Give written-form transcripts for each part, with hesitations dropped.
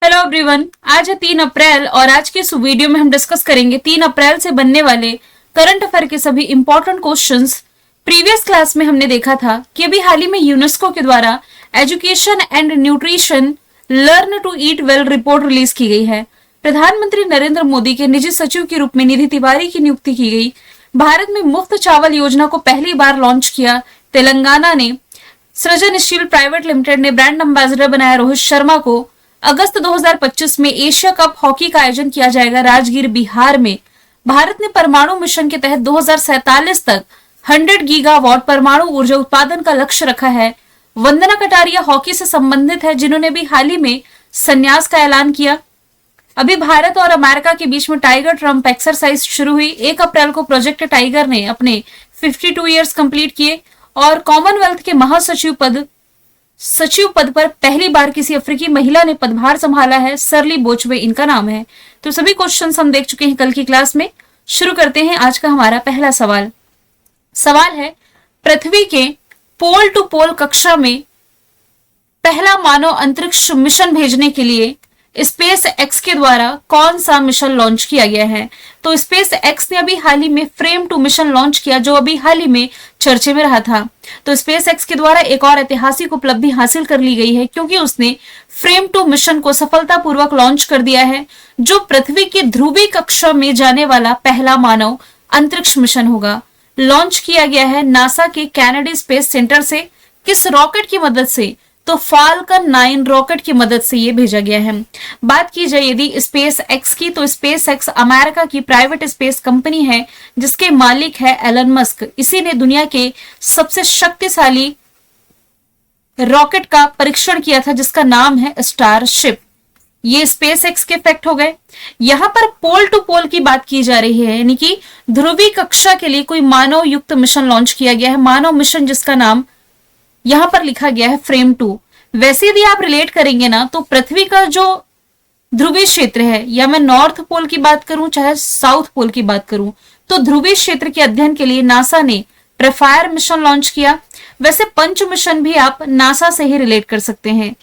Hello everyone, आज है 3 अप्रैल और आज के इस वीडियो में हम डिस्कस करेंगे 3 अप्रैल से बनने वाले करंट अफेयर के सभी इंपॉर्टेंट क्वेश्चंस। प्रीवियस क्लास में हमने देखा था कि अभी हाल ही में यूनेस्को के द्वारा education and nutrition learn to eat well report release की गई है। प्रधानमंत्री नरेंद्र मोदी के निजी सचिव के रूप में निधि तिवारी की नियुक्ति की गई। भारत में मुफ्त चावल योजना को पहली बार लॉन्च किया। तेलंगाना ने सृजनशील प्राइवेट लिमिटेड ने ब्रांड एम्बेसडर बनाया रोहित शर्मा को। अगस्त 2025 में एशिया कप हॉकी का आयोजन किया जाएगा राजगीर बिहार में। भारत ने परमाणु मिशन के तहत 2047 तक 100 गीगावाट परमाणु ऊर्जा उत्पादन का लक्ष्य रखा है। वंदना कटारिया हॉकी से संबंधित है, जिन्होंने भी हाल ही में संन्यास का ऐलान किया। अभी भारत और अमेरिका के बीच में टाइगर ट्रम्प एक्सरसाइज शुरू हुई। 1 अप्रैल को प्रोजेक्ट टाइगर ने अपने 52 ईयर्स कंप्लीट किए और कॉमनवेल्थ के महासचिव पद पर पहली बार किसी अफ्रीकी महिला ने पदभार संभाला है। सरली बोचवे इनका नाम है। तो सभी क्वेश्चंस हम देख चुके हैं कल की क्लास में। शुरू करते हैं आज का हमारा पहला सवाल है, पृथ्वी के पोल टू पोल कक्षा में पहला मानव अंतरिक्ष मिशन भेजने के लिए स्पेस एक्स के द्वारा कौन सा मिशन लॉन्च किया गया है? तो स्पेस एक्स ने अभी हाल ही में फ्रेम 2 मिशन लॉन्च किया, जो अभी हाल ही में चर्चे में रहा था। तो स्पेस एक्स के द्वारा एक और ऐतिहासिक उपलब्धि हासिल कर ली गई है, क्योंकि उसने फ्रेम 2 मिशन को सफलतापूर्वक लॉन्च कर दिया है, जो पृथ्वी की ध्रुवीय कक्षा में जाने वाला पहला मानव अंतरिक्ष मिशन होगा। लॉन्च किया गया है नासा के कैनेडी स्पेस सेंटर से। किस रॉकेट की मदद से? तो फाल्कन 9 रॉकेट की मदद से ये भेजा गया है। बात की जाए यदि स्पेस एक्स की, तो स्पेस एक्स अमेरिका की प्राइवेट स्पेस कंपनी है, जिसके मालिक है एलन मस्क। इसी ने दुनिया के सबसे शक्तिशाली रॉकेट का परीक्षण किया था, जिसका नाम है स्टारशिप। ये स्पेस एक्स के फैक्ट हो गए। यहां पर पोल टू पोल की बात की जा रही है, यानी कि ध्रुवीय कक्षा के लिए कोई मानव युक्त मिशन लॉन्च किया गया है। मानव मिशन जिसका नाम यहां पर लिखा गया है फ्रेम 2। वैसे यदि आप रिलेट करेंगे ना, तो पृथ्वी का जो ध्रुवीय क्षेत्र है, या मैं नॉर्थ पोल की बात करूं चाहे साउथ पोल की बात करूं, तो ध्रुवीय क्षेत्र के अध्ययन के लिए नासा ने प्रेफायर मिशन लॉन्च किया। वैसे पंच मिशन भी आप नासा से ही रिलेट कर सकते हैं।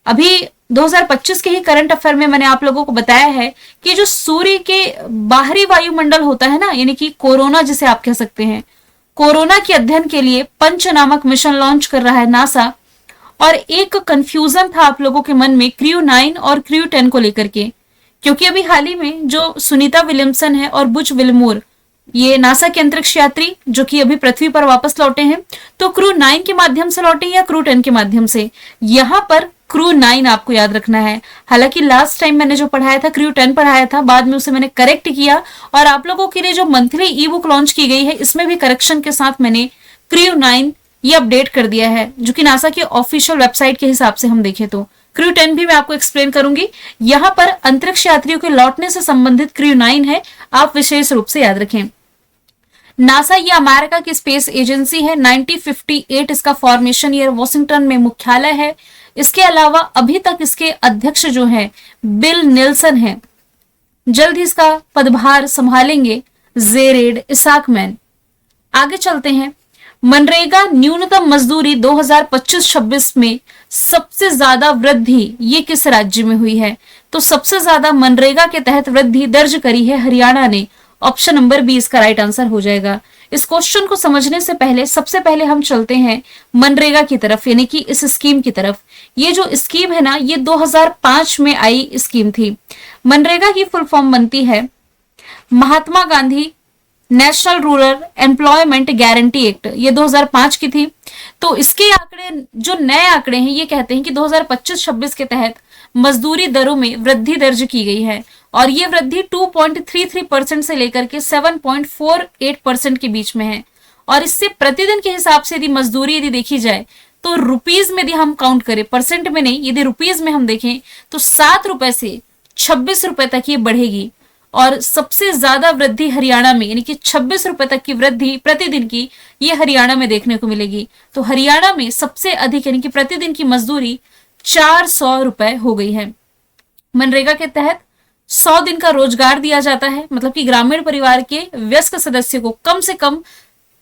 अभी 2025 के ही करंट अफेयर में मैंने आप लोगों को बताया है कि जो सूर्य के बाहरी वायुमंडल होता है ना, यानी कि कोरोना जिसे आप कह सकते हैं, कोरोना के अध्ययन के लिए पंच नामक मिशन लॉन्च कर रहा है नासा। और एक कंफ्यूजन था आप लोगों के मन में क्रू 9 और क्रू 10 को लेकर के, क्योंकि अभी हाल ही में जो सुनीता विलियमसन है और बुच विल्मोर, ये नासा के अंतरिक्ष यात्री जो कि अभी पृथ्वी पर वापस लौटे हैं, तो क्रू 9 के माध्यम से लौटे या क्रू 10 के माध्यम से? यहां पर क्रू 9 आपको याद रखना है। हालांकि लास्ट टाइम मैंने जो पढ़ाया था क्रू 10 पढ़ाया था, बाद में उसे मैंने करेक्ट किया और आप लोगों के लिए जो मंथली ई बुक लॉन्च की गई है, इसमें भी करेक्शन के साथ मैंने क्रू 9 ये अपडेट कर दिया है, जो कि नासा के ऑफिशियल वेबसाइट के हिसाब से हम देखें तो। क्रू 10 भी मैं आपको एक्सप्लेन करूंगी। यहां पर अंतरिक्ष यात्रियों के लौटने से संबंधित क्रू 9 है, आप विशेष रूप से याद रखें। नासा ये अमेरिका की स्पेस एजेंसी है। 1958 इसका फॉर्मेशन ईयर, वॉशिंगटन में मुख्यालय है। इसके अलावा अभी तक इसके अध्यक्ष जो है बिल नेल्सन है। जल्द ही इसका पदभार संभालेंगे जेरेड इसाकमैन। आगे चलते हैं। मनरेगा न्यूनतम मजदूरी 2025-26 में सबसे ज्यादा वृद्धि ये किस राज्य में हुई है? तो सबसे ज्यादा मनरेगा के तहत वृद्धि दर्ज करी है हरियाणा ने। ऑप्शन नंबर बी इसका राइट आंसर हो जाएगा। इस क्वेश्चन को समझने से पहले सबसे पहले हम चलते हैं मनरेगा की तरफ, यानी कि इस स्कीम की तरफ। ये जो स्कीम है ना, ये 2005 में आई स्कीम थी। मनरेगा की फुल फॉर्म बनती है Mahatma Gandhi national rural employment guarantee act. ये 2005 की थी। तो इसके आंकड़े, जो नए आंकड़े हैं, ये कहते हैं कि 2025-26 के तहत मजदूरी दरों में वृद्धि दर्ज की गई है, और ये वृद्धि 2.33% से लेकर के 7.48% के बीच में है। और इससे प्रतिदिन के हिसाब से यदि मजदूरी यदि देखी जाए, तो रुपीज में यदि हम काउंट करें, परसेंट में नहीं, यदि रुपीज में हम देखें तो 7 रुपए से 26 रुपए तक ये बढ़ेगी। और सबसे ज्यादा वृद्धि हरियाणा में, यानी कि 26 रुपए तक की वृद्धि प्रतिदिन की, ये हरियाणा में देखने को मिलेगी। तो हरियाणा में सबसे अधिक, यानी कि प्रतिदिन की मजदूरी 400 रुपए हो गई है। मनरेगा के तहत 100 दिन का रोजगार दिया जाता है, मतलब कि ग्रामीण परिवार के वयस्क सदस्य को कम से कम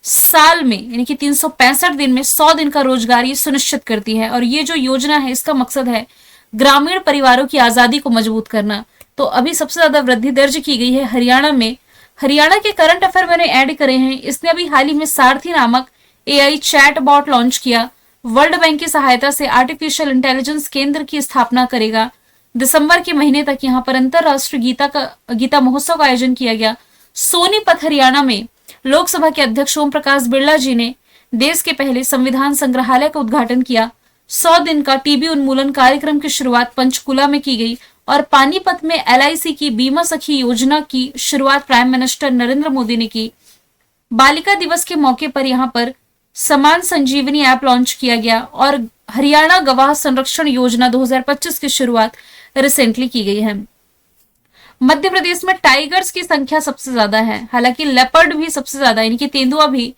साल में, यानी कि 365 दिन में 100 दिन का रोजगार ये सुनिश्चित करती है। और ये जो योजना है, इसका मकसद है ग्रामीण परिवारों की आजादी को मजबूत करना। तो अभी सबसे ज्यादा वृद्धि दर्ज की गई है हरियाणा में। हरियाणा के करंट अफेयर मैंने ऐड करे हैं। इसने अभी हाल ही में सारथी नामक एआई चैट बॉट लॉन्च किया। वर्ल्ड बैंक की सहायता से आर्टिफिशियल इंटेलिजेंस केंद्र की स्थापना करेगा। दिसंबर के महीने तक यहाँ पर अंतरराष्ट्रीय गीता महोत्सव का आयोजन किया गया। सोनीपत हरियाणा में लोकसभा के अध्यक्ष ओम प्रकाश बिरला जी ने देश के पहले संविधान संग्रहालय का उद्घाटन किया। 100 दिन का टीबी उन्मूलन कार्यक्रम की शुरुआत पंचकुला में की गई और पानीपत में एलआईसी की बीमा सखी योजना की शुरुआत प्राइम मिनिस्टर नरेंद्र मोदी ने की। बालिका दिवस के मौके पर यहाँ पर समान संजीवनी ऐप लॉन्च किया गया और हरियाणा गवाह संरक्षण योजना 2025 की शुरुआत रिसेंटली की गई है। मध्य प्रदेश में टाइगर्स की संख्या सबसे ज्यादा है, हालांकि लेपर्ड भी सबसे ज्यादा यानी कि तेंदुआ भी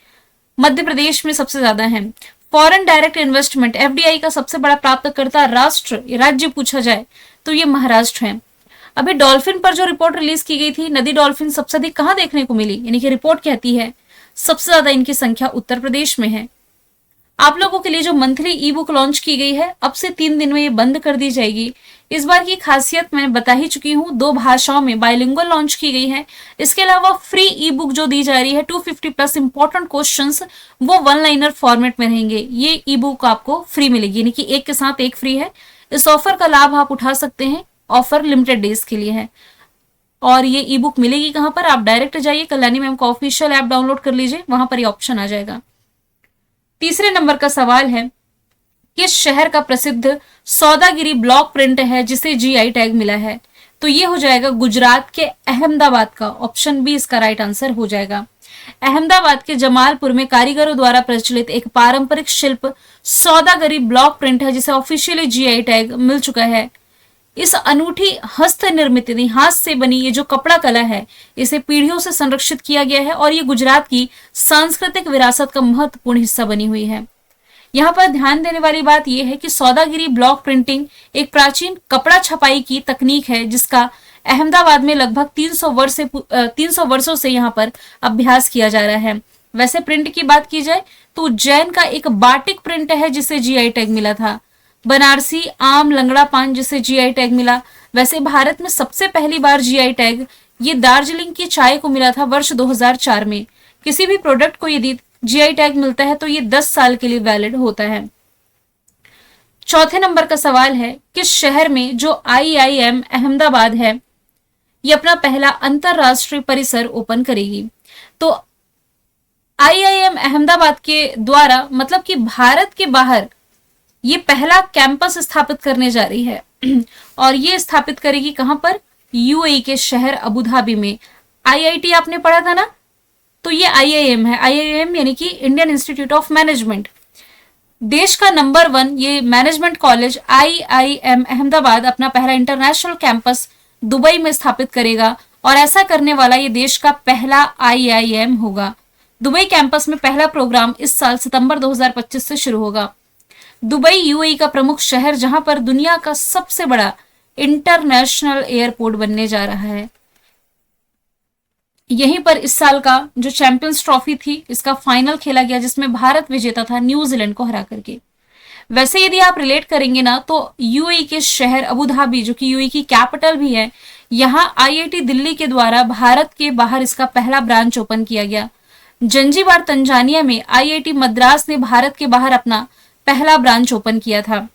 मध्य प्रदेश में सबसे ज्यादा है। फॉरेन डायरेक्ट इन्वेस्टमेंट एफडीआई का सबसे बड़ा प्राप्तकर्ता राज्य पूछा जाए तो ये महाराष्ट्र है। अभी डॉल्फिन पर जो रिपोर्ट रिलीज की गई थी, नदी डॉल्फिन सबसे अधिक कहां देखने को मिली, यानी कि रिपोर्ट कहती है सबसे ज्यादा इनकी संख्या उत्तर प्रदेश में है। आप लोगों के लिए जो मंथली ई बुक लॉन्च की गई है, अब से 3 दिन में ये बंद कर दी जाएगी। इस बार की खासियत मैं बता ही चुकी हूँ, 2 भाषाओं में बाइलिंगुअल लॉन्च की गई है। इसके अलावा फ्री ई बुक जो दी जा रही है 250 प्लस इंपॉर्टेंट क्वेश्चंस, वो 1 लाइनर फॉर्मेट में रहेंगे। ये ई बुक आपको फ्री मिलेगी, यानी कि एक के साथ एक फ्री है। इस ऑफर का लाभ आप उठा सकते हैं। ऑफर लिमिटेड डेज के लिए है। और ये ई बुक मिलेगी कहां पर, आप डायरेक्ट जाइए कल्याणी मैम का ऑफिशियल ऐप डाउनलोड कर लीजिए, वहां पर ये ऑप्शन आ जाएगा। तीसरे नंबर का सवाल है, किस शहर का प्रसिद्ध सौदागिरी ब्लॉक प्रिंट है जिसे जीआई टैग मिला है? तो ये हो जाएगा गुजरात के अहमदाबाद का। ऑप्शन बी इसका राइट आंसर हो जाएगा। अहमदाबाद के जमालपुर में कारीगरों द्वारा प्रचलित एक पारंपरिक शिल्प सौदागरी ब्लॉक प्रिंट है जिसे ऑफिशियली जीआई टैग मिल चुका है। इस अनूठी हस्त निर्मित हाथ से बनी ये जो कपड़ा कला है, इसे पीढ़ियों से संरक्षित किया गया है और ये गुजरात की सांस्कृतिक विरासत का महत्वपूर्ण हिस्सा बनी हुई है। यहाँ पर ध्यान देने वाली बात यह है कि सौदागिरी ब्लॉक प्रिंटिंग एक प्राचीन कपड़ा छपाई की तकनीक है जिसका अहमदाबाद में लगभग 300 वर्षों से यहाँ पर अभ्यास किया जा रहा है। वैसे प्रिंट की बात की जाए तो उज्जैन का एक बाटिक प्रिंट है जिसे जीआई टैग मिला था। बनारसी आम लंगड़ा पान जिसे जीआई टैग मिला। वैसे भारत में सबसे पहली बार जीआई टैग ये दार्जिलिंग की चाय को मिला था वर्ष 2004 में। किसी भी प्रोडक्ट को यदि जीआई टैग मिलता है तो ये 10 साल के लिए वैलिड होता है। चौथे नंबर का सवाल है, किस शहर में जो आईआईएम अहमदाबाद है ये अपना पहला अंतरराष्ट्रीय परिसर ओपन करेगी? तो आईआईएम अहमदाबाद के द्वारा मतलब कि भारत के बाहर ये पहला कैंपस स्थापित करने जा रही है और ये स्थापित करेगी कहां पर? यूएई के शहर अबू धाबी में। आईआईटी आपने पढ़ा था ना, तो ये आईआईएम है। आईआईएम यानी कि इंडियन इंस्टीट्यूट ऑफ मैनेजमेंट। देश का नंबर 1 ये मैनेजमेंट कॉलेज आईआईएम अहमदाबाद अपना पहला इंटरनेशनल कैंपस दुबई में स्थापित करेगा और ऐसा करने वाला ये देश का पहला आईआईएम होगा। दुबई कैंपस में पहला प्रोग्राम इस साल सितंबर 2025 से शुरू होगा। दुबई यूएई का प्रमुख शहर जहां पर दुनिया का सबसे बड़ा इंटरनेशनल एयरपोर्ट बनने जा रहा है। यहीं पर इस साल का जो चैंपियंस ट्रॉफी थी इसका फाइनल खेला गया जिसमें भारत विजेता था न्यूजीलैंड को हरा करके। वैसे यदि आप रिलेट करेंगे ना तो यूएई के शहर अबू धाबी जो कि यूएई की कैपिटल भी है, यहाँ आईआईटी दिल्ली के द्वारा भारत के बाहर इसका पहला ब्रांच ओपन किया गया। जंजीबार तंजानिया में आईआईटी मद्रास ने भारत के बाहर अपना पहला ब्रांच ओपन किया था।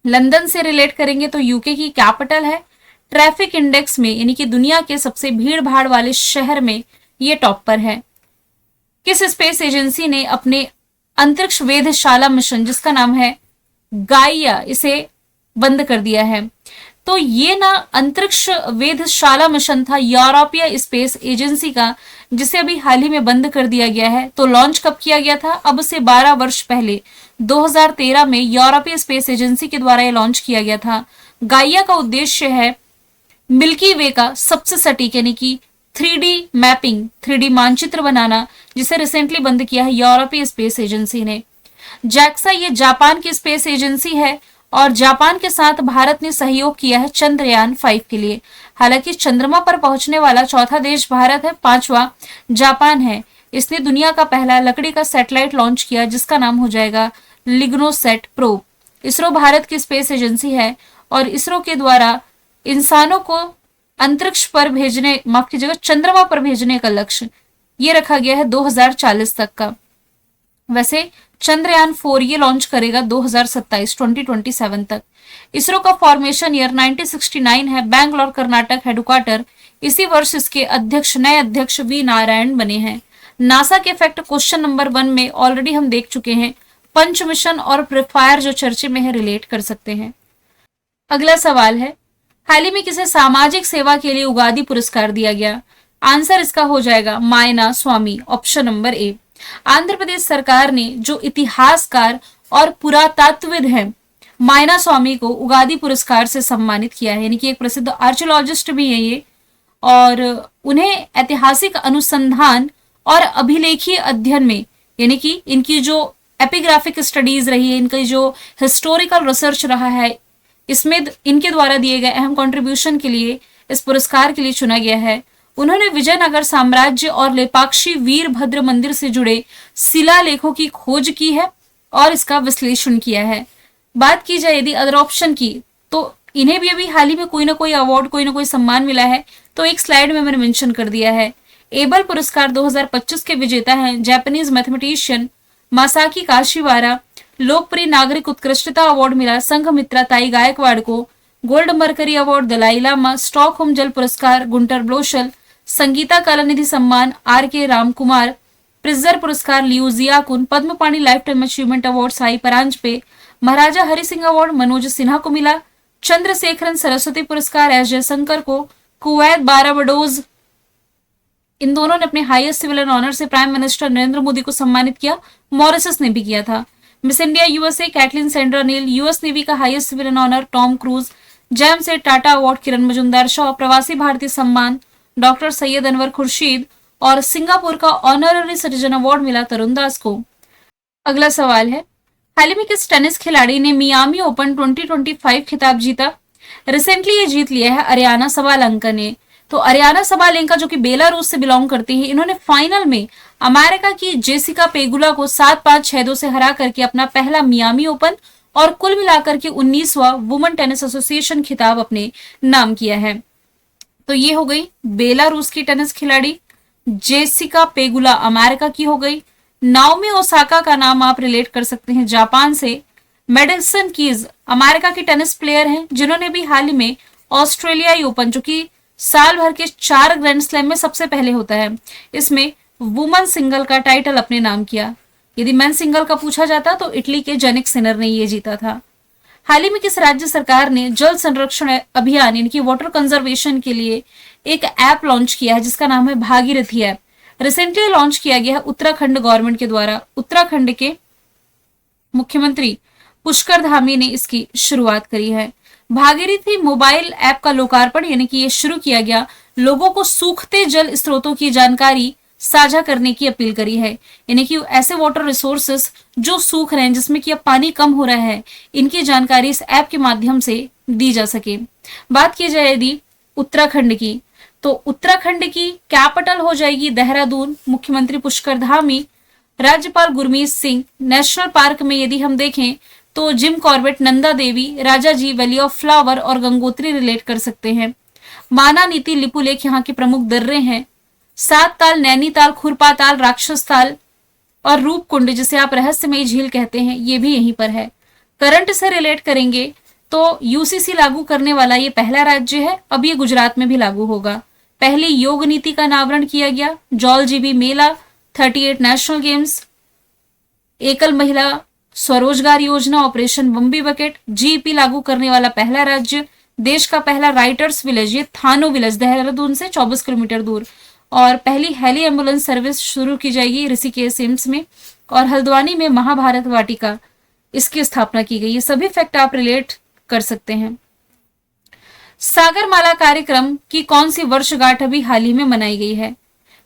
लंदन से रिलेट करेंगे तो यूके की कैपिटल है। ट्रैफिक इंडेक्स में यानी कि दुनिया के सबसे भीड़ भाड़ वाले शहर में ये टॉप पर है। किस स्पेस एजेंसी ने अपने अंतरिक्ष वेधशाला मिशन जिसका नाम है गाइया इसे बंद कर दिया है? तो ये ना अंतरिक्ष वेधशाला मिशन था यूरोपीय स्पेस एजेंसी का जिसे अभी हाल ही में बंद कर दिया गया है। तो लॉन्च कब किया गया था? अब से 12 वर्ष पहले 2013 में यूरोपीय स्पेस एजेंसी के द्वारा ये लॉन्च किया गया था। गाइया का उद्देश्य है मिल्की वे का सबसे सटीक यानी कि 3D मैपिंग 3D मानचित्र बनाना जिसे रिसेंटली बंद किया है यूरोपीय स्पेस एजेंसी ने। जैक्सा ये जापान की स्पेस एजेंसी है और जापान के साथ भारत ने सहयोग किया है चंद्रयान 5 के लिए। हालांकि चंद्रमा पर पहुंचने वाला चौथा देश भारत है, 5वां जापान है। इसने दुनिया का पहला लकड़ी का सैटेलाइट लॉन्च किया जिसका नाम हो जाएगा लिग्नोसैट प्रोब। इसरो भारत की स्पेस एजेंसी है और इसरो के द्वारा इंसानों को अंतरिक्ष पर भेजने, माफ कीजिएगा, चंद्रमा पर भेजने का लक्ष्य ये रखा गया है 2040 तक का। वैसे चंद्रयान 4 ये लॉन्च करेगा 2027 तक। इसरो का फॉर्मेशन ईयर 1969 है। बैंगलोर कर्नाटक हेडक्वार्टर। इसी वर्ष इसके अध्यक्ष, नए अध्यक्ष वी नारायण बने हैं। नासा के फैक्ट क्वेश्चन नंबर 1 में ऑलरेडी हम देख चुके हैं। पंच मिशन और प्रीफायर जो चर्चे में है रिलेट कर सकते हैं। अगला सवाल है, हाल ही में किसे सामाजिक सेवा के लिए उगादी पुरस्कार दिया गया? आंसर इसका हो जाएगा मायना स्वामी, option number A. Andhra Pradesh सरकार ने जो इतिहासकार और पुरातत्वविद हैं मायना स्वामी को उगादी पुरस्कार से सम्मानित किया है। यानी कि एक प्रसिद्ध आर्कियोलॉजिस्ट भी है ये, और उन्हें ऐतिहासिक अनुसंधान और अभिलेखीय अध्ययन में, यानी कि इनकी जो एपिग्राफिक स्टडीज रही है, इनका जो हिस्टोरिकल रिसर्च रहा है, इसमें इनके द्वारा दिए गए अहम कंट्रीब्यूशन के लिए इस पुरस्कार के लिए चुना गया है। उन्होंने विजयनगर साम्राज्य और लेपाक्षी वीरभद्र मंदिर से जुड़े शिलालेखों की खोज की है और इसका विश्लेषण किया है। बात की जाए यदि अदर ऑप्शन की, तो इन्हें भी अभी हाल ही में कोई ना कोई अवार्ड, कोई ना कोई सम्मान मिला है, तो एक स्लाइड में मैंने मेंशन कर दिया है। एबल पुरस्कार 2025 के विजेता हैं जापानीज मैथमेटिशियन मासाकी काशिवारा। लोकप्रिय नागरिक उत्कृष्टता अवार्ड मिला संघमित्रा ताई गायकवाड़ को। Gold mercury award Dalai Lama. Stockholm जल पुरस्कार गुंटर ब्लोशल। संगीता कलानिधि सम्मान आर के रामकुमार। प्रिजर पुरस्कार Liu Jiakun. Padma Pani life time achievement award Sai Paranjpye. Maharaja Hari Singh award Manoj Sinha को मिला। चंद्रशेखरन सरस्वती पुरस्कार एस जयशंकर को। कुवैत बाराबाडोज, इन दोनों ने अपने हाईएस्ट सिविलियन ऑनर से प्राइम मिनिस्टर नरेंद्र मोदी को सम्मानित किया। मॉरिशस ने भी किया था। Miss India USA Caitlin Sandra Neal. US Navy का highest civilian honour Tom Cruise. जैम से टाटा अवार्ड किरण मजुमदार शाह। प्रवासी भारतीय सम्मान डॉक्टर सैयद अनवर खुर्शीद। और सिंगापुर का ऑनररी सिटीजन अवार्ड मिला तरुण दास को। अगला सवाल है, हाल ही में किस टेनिस खिलाड़ी ने मियामी ओपन 2025 खिताब जीता? रिसेंटली ये जीत लिया है अरियाना सबालेंका ने। तो अरियाना सबालेंका जो कि बेलारूस से बिलोंग करती है, इन्होंने फाइनल में अमेरिका की जेसिका पेगुला को 7-5, 6-2 से हरा करके अपना पहला मियामी ओपन और कुल मिलाकर के 19वां वुमेन टेनिस एसोसिएशन खिताब अपने नाम किया है। तो ये हो गई बेलारूस की टेनिस खिलाड़ी। जेसिका पेगुला अमेरिका की हो गई। नाओमी ओसाका का नाम आप रिलेट कर सकते हैं जापान से। मेडिसन कीज अमेरिका की टेनिस प्लेयर हैं जिन्होंने भी हाल ही में ऑस्ट्रेलियाई ओपन, जो कि साल भर के 4 ग्रैंड स्लैम में सबसे पहले होता है, इसमें वुमेन सिंगल का टाइटल अपने नाम किया। यदि मेन सिंगल का पूछा जाता तो इटली के जेनिक सिनर ने ये जीता था। हाल ही में किस राज्य सरकार ने जल संरक्षण अभियान यानी कि वाटर कंजर्वेशन के लिए एक ऐप लॉन्च किया है जिसका नाम है भागीरथी ऐप? रिसेंटली लॉन्च किया गया है उत्तराखंड गवर्नमेंट के द्वारा। उत्तराखंड के मुख्यमंत्री पुष्कर धामी ने इसकी शुरुआत करी है। भागीरथी मोबाइल ऐप का लोकार्पण यानी कि ये शुरू किया गया, लोगों को सूखते जल स्रोतों की जानकारी साझा करने की अपील करी है। यानी कि ऐसे वाटर रिसोर्सेस जो सूख रहे हैं, जिसमें कि अब पानी कम हो रहा है, इनकी जानकारी इस ऐप के माध्यम से दी जा सके। बात की जाए यदि उत्तराखंड की, तो उत्तराखंड की कैपिटल हो जाएगी देहरादून। मुख्यमंत्री पुष्कर धामी। राज्यपाल गुरमीत सिंह। नेशनल पार्क में यदि हम देखें तो Jim Corbett, Nanda Devi, Rajaji, valley of flower और गंगोत्री रिलेट कर सकते हैं। माना नीति, लिपुलेख यहाँ के प्रमुख दर्रे हैं। 7 ताल, नैनीताल, खुरपाताल, राक्षस ताल और रूपकुंड जिसे आप रहस्यमयी झील कहते हैं, ये भी यहीं पर है। करंट से रिलेट करेंगे तो यूसीसी लागू करने वाला ये पहला राज्य है। अब ये गुजरात में भी लागू होगा। पहली योग नीति का अनावरण किया गया। जॉल जीबी मेला, 38 नेशनल गेम्स, एकल महिला स्वरोजगार योजना, ऑपरेशन बम्बी बकेट। जीईपी लागू करने वाला पहला राज्य, देश का पहला राइटर्स विलेज, ये थानो विलेज देहरादून से 24 किलोमीटर दूर। और पहली हेली एम्बुलेंस सर्विस शुरू की जाएगी ऋषिकेश एम्स में। और हल्द्वानी में महाभारत वाटिका, इसकी स्थापना की गई। ये सभी फैक्ट आप रिलेट कर सकते हैं। सागरमाला कार्यक्रम की कौन सी वर्षगांठ अभी हाल ही में मनाई गई है?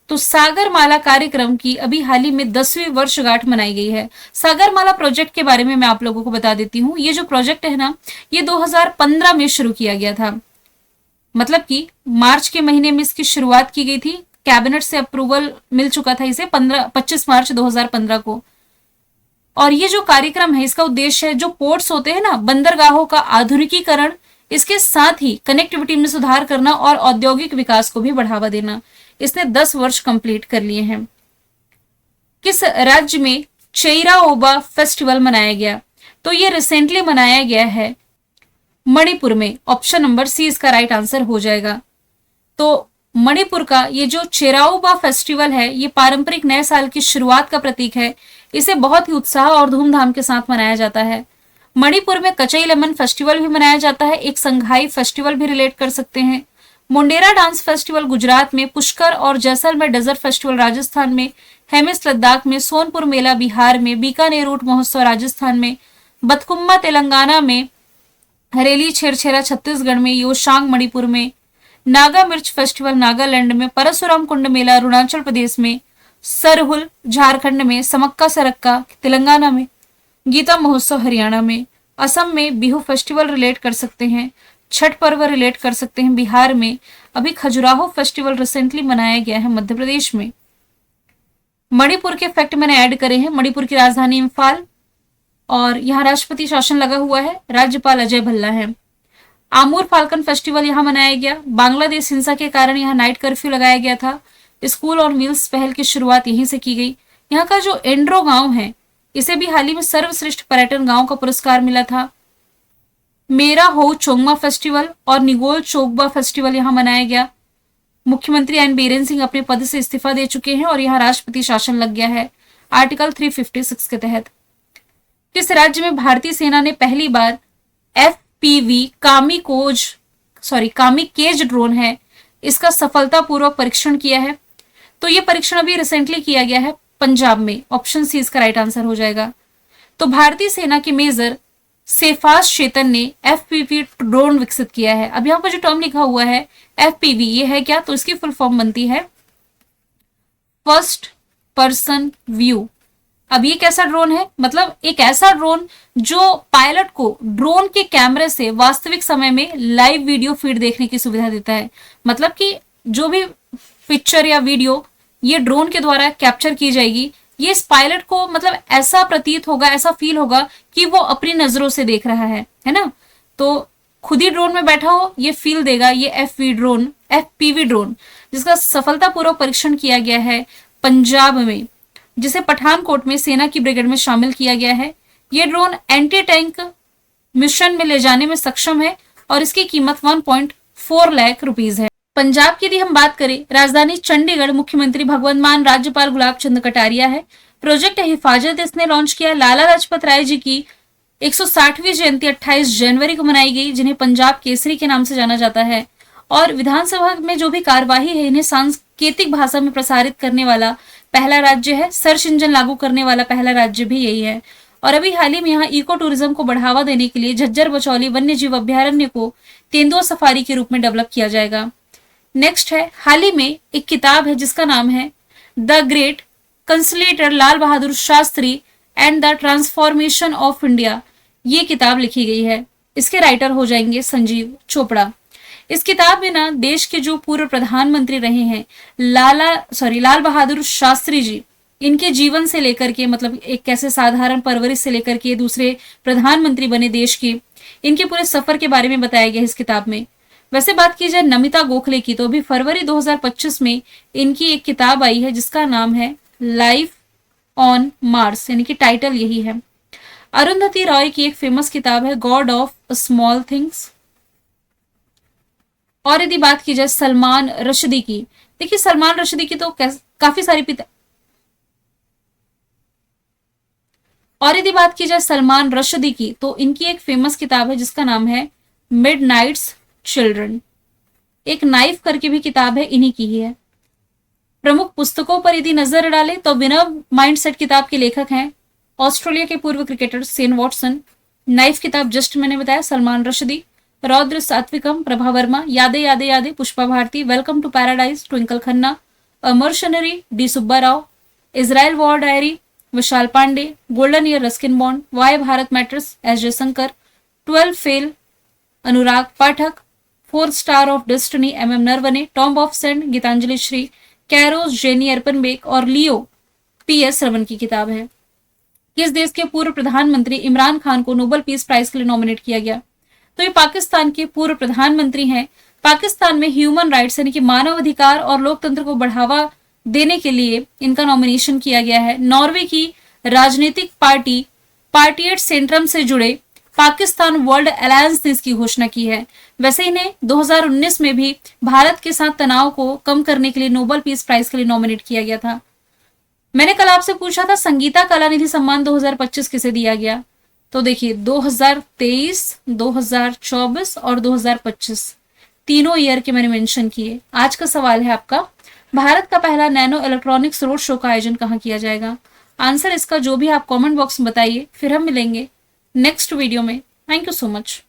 तो सागरमाला कार्यक्रम की अभी हाल ही में 10वीं वर्षगांठ मनाई गई है। सागरमाला प्रोजेक्ट के बारे में मैं आप लोगों को बता देती हूँ। ये जो प्रोजेक्ट है ना, ये 2015 में शुरू किया गया था। मतलब कि मार्च के महीने में इसकी शुरुआत की गई थी। कैबिनेट से अप्रूवल मिल चुका था इसे 25 मार्च 2015 को। और ये जो कार्यक्रम है, इसका उद्देश्य है जो पोर्ट्स होते हैं ना, बंदरगाहों का आधुनिकीकरण इसके साथ ही कनेक्टिविटी में सुधार करना और औद्योगिक विकास को भी बढ़ावा देना। इसने 10 वर्ष कंप्लीट कर लिए हैं। किस राज्य में चेइराओबा फेस्टिवल मनाया गया? तो ये रिसेंटली मनाया गया है मणिपुर में। ऑप्शन नंबर सी इसका राइट आंसर हो जाएगा। तो मणिपुर का ये जो चेराओबा फेस्टिवल है, ये पारंपरिक नए साल की शुरुआत का प्रतीक है। इसे बहुत ही उत्साह और धूमधाम के साथ मनाया जाता है। मणिपुर में कचई लेमन फेस्टिवल भी मनाया जाता है, एक संघाई फेस्टिवल भी रिलेट कर सकते हैं। मुंडेरा डांस फेस्टिवल गुजरात में, पुष्कर और जैसलमेर डेजर्ट फेस्टिवल राजस्थान में, हेमिस लद्दाख में, सोनपुर मेला बिहार में, बीकानेर ऊंट महोत्सव राजस्थान में, बतकुम्मा तेलंगाना में, हरेली छेरछेरा छत्तीसगढ़ में, योशांग मणिपुर में, नागा मिर्च फेस्टिवल नागालैंड में, परशुराम कुंड मेला अरुणाचल प्रदेश में, सरहुल झारखंड में, समक्का सरक्का तेलंगाना में, गीता महोत्सव हरियाणा में, असम में बिहू फेस्टिवल रिलेट कर सकते हैं, छठ पर्व रिलेट कर सकते हैं बिहार में, अभी खजुराहो फेस्टिवल रिसेंटली मनाया गया है मध्य प्रदेश में। मणिपुर के फैक्ट मैंने ऐड करे हैं। मणिपुर की राजधानी इम्फाल और यहाँ राष्ट्रपति शासन लगा हुआ है, राज्यपाल अजय भल्ला है। आमूर फाल्कन फेस्टिवल यहाँ मनाया गया। बांग्लादेश हिंसा के कारण यहाँ नाइट कर्फ्यू लगाया गया था। स्कूल और मील्स पहल की शुरुआत यहीं से की गई। यहाँ का जो एंड्रो गांव है, इसे भी हाल ही में सर्वश्रेष्ठ पर्यटन गांव का पुरस्कार मिला था। मेरा हो चोंगमा फेस्टिवल और निगोल चोकबा फेस्टिवल यहाँ मनाया गया। मुख्यमंत्री एन बीरेन सिंह अपने पद से इस्तीफा दे चुके हैं और यहाँ राष्ट्रपति शासन लग गया है आर्टिकल 356 के तहत। किस राज्य में भारतीय सेना ने पहली बार FPV कामिकेज ड्रोन है, इसका सफलतापूर्वक परीक्षण किया है? तो ये परीक्षण अभी रिसेंटली किया गया है पंजाब में। ऑप्शन सी इसका राइट आंसर हो जाएगा। तो भारतीय सेना के मेजर सेफास शेतन ने FPV ड्रोन विकसित किया है। अब यहाँ पर जो टर्म लिखा हुआ है FPV, ये है क्या? तो इसकी फुल फॉर्म बनती है फर्स्ट पर्सन व्यू। अब ये कैसा ड्रोन है? मतलब एक ऐसा ड्रोन जो पायलट को ड्रोन के कैमरे से वास्तविक समय में लाइव वीडियो फीड देखने की सुविधा देता है। मतलब कि जो भी पिक्चर या वीडियो ये ड्रोन के द्वारा कैप्चर की जाएगी, ये इस पायलट को मतलब ऐसा प्रतीत होगा, ऐसा फील होगा कि वो अपनी नजरों से देख रहा है ना। तो खुद ही ड्रोन में बैठा हो, ये फील देगा ये FPV ड्रोन, जिसका सफलतापूर्वक परीक्षण किया गया है पंजाब में, जिसे पठानकोट में सेना की ब्रिगेड में शामिल किया गया है। ये ड्रोन एंटी टैंक मिशन में ले जाने में सक्षम है और इसकी कीमत 1.4 लाख रुपीज है। पंजाब की यदि हम बात करें, राजधानी चंडीगढ़, मुख्यमंत्री भगवंत मान, राज्यपाल गुलाब चंद कटारिया है। प्रोजेक्ट हिफाजत इसने लॉन्च किया। लाला लाजपत राय जी की 160वीं जयंती 28 जनवरी को मनाई गई, जिन्हें पंजाब केसरी के नाम से जाना जाता है। और विधानसभा में जो भी कार्यवाही है, इन्हें सांकेतिक भाषा में प्रसारित करने वाला पहला राज्य है। सर्च इंजन लागू करने वाला पहला राज्य भी यही है। और अभी हाल ही में यहाँ इको टूरिज्म को बढ़ावा देने के लिए झज्जर बचौली वन्य जीव अभ्यारण्य को तेंदुआ सफारी के रूप में डेवलप किया जाएगा। नेक्स्ट है, हाल ही में एक किताब है जिसका नाम है the great consolidator Lal Bahadur Shastri and the transformation of India. ये किताब लिखी गई है। इसके राइटर हो जाएंगे संजीव चोपड़ा। इस किताब में ना देश के जो पूर्व प्रधानमंत्री रहे हैं लाल बहादुर शास्त्री जी, इनके जीवन से लेकर के, मतलब एक कैसे साधारण परवरिश से लेकर के दूसरे प्रधानमंत्री बने देश के, इनके पूरे सफर के बारे में बताया गया है इस किताब में। वैसे बात की जाए नमिता गोखले की, तो अभी फरवरी 2025 में इनकी एक किताब आई है जिसका नाम है लाइफ ऑन मार्स, यानी कि टाइटल यही है। अरुंधति रॉय की एक फेमस किताब है गॉड ऑफ स्मॉल थिंग्स। और यदि बात की जाए सलमान रश्दी की, देखिए सलमान रश्दी की तो काफी सारी और यदि बात की जाए सलमान रश्दी की, तो इनकी एक फेमस किताब है जिसका नाम है मिडनाइट्स चिल्ड्रन। एक नाइफ करके भी किताब है, इन्हीं की ही है। प्रमुख पुस्तकों पर यदि नजर डालें तो विनर माइंडसेट किताब के लेखक हैं ऑस्ट्रेलिया के पूर्व क्रिकेटर शेन वॉटसन। नाइफ किताब जस्ट मैंने बताया सलमान रश्दी। रौद्र सात्विकम Prabha Verma. Yaade Yaade Yaade Pushpa Bharati. Welcome to paradise Twinkle Khanna. A mercenary D Subba Rao. Israel war diary Vishal Pandey. Golden year Ruskin Bond. Why Bharat matters S Jaishankar. 12 fail Anurag Pathak. 4 star of destiny MM Naravane. Tomb of sand Geetanjali Shree. Kairos Jenny Erpenbeck और Leo PS Raman की किताब है। किस देश के पूर्व प्रधानमंत्री इमरान खान को नोबेल पीस प्राइज के लिए नॉमिनेट किया गया? तो ये पाकिस्तान के पूर्व प्रधानमंत्री हैं। पाकिस्तान में ह्यूमन राइट्स यानी कि मानव अधिकार और लोकतंत्र को बढ़ावा देने के लिए इनका नॉमिनेशन किया गया है। नॉर्वे की राजनीतिक पार्टी पार्टिएट सेंट्रम से जुड़े पाकिस्तान वर्ल्ड अलायंस ने इसकी घोषणा की है। वैसे इन्हें 2019 में भी भारत के साथ तनाव को कम करने के लिए नोबेल पीस प्राइज के लिए नॉमिनेट किया गया था। मैंने कल आपसे पूछा था संगीता कलानिधि सम्मान 2025 किसे दिया गया, तो देखिए 2023, 2024 और 2025 तीनों ईयर के मैंने मेंशन किए। आज का सवाल है आपका, भारत का पहला नैनो इलेक्ट्रॉनिक्स रोड शो का आयोजन कहाँ किया जाएगा? आंसर इसका जो भी आप कमेंट बॉक्स में बताइए, फिर हम मिलेंगे नेक्स्ट वीडियो में। Thank you so much.